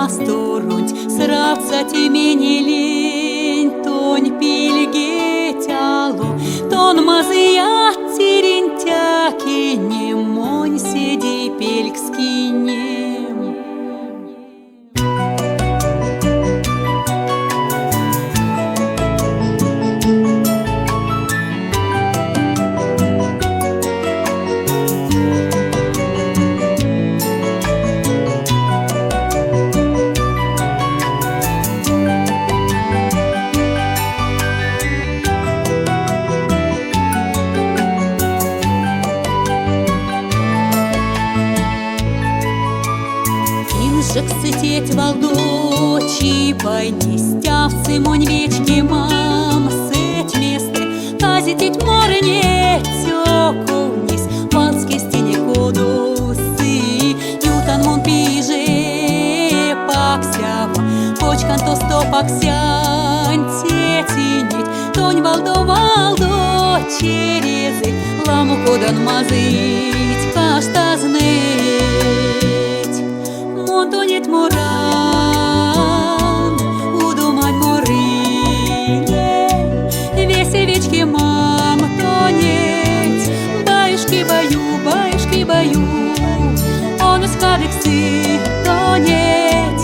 пасторунь, сравца тимени лень, тонь пильгетялу, тон мазыя тирентяки, не монь седи пельк скинем. Сететь волдочи, пойнистявцы монь вечки мам, сеть месты, казитить море тёку вниз, валски стене кодусы, ютан мон пиже паксява, почкан то стопаксянь тетинить, тонь валдо черезы, ламу кодан мазыть, каштазныть. Тонет муран, удумать мурыне, весевички мам тонет, баюшки баю, он из кадексы тонет,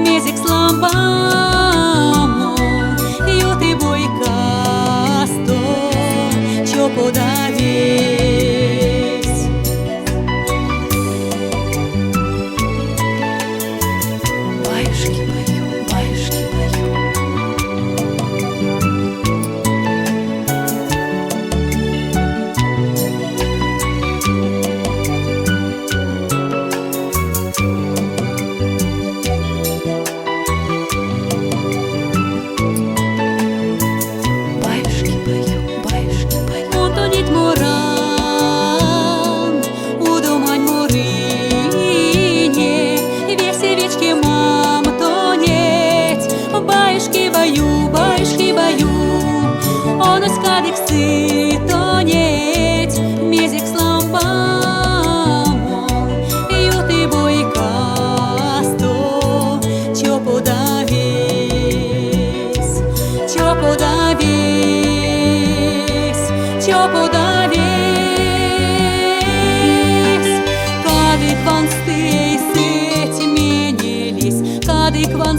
мезик с лампамо, юты бойка сто, чё подавись. Баюшки баю. Он тонет муран, удумань мурыне, весевички мам тонет, баюшки баю, он из кадексы тонет, мезик с лампамо, юты бойка сто, чё подавись, кадык ван стей сеть менелись, кадык ван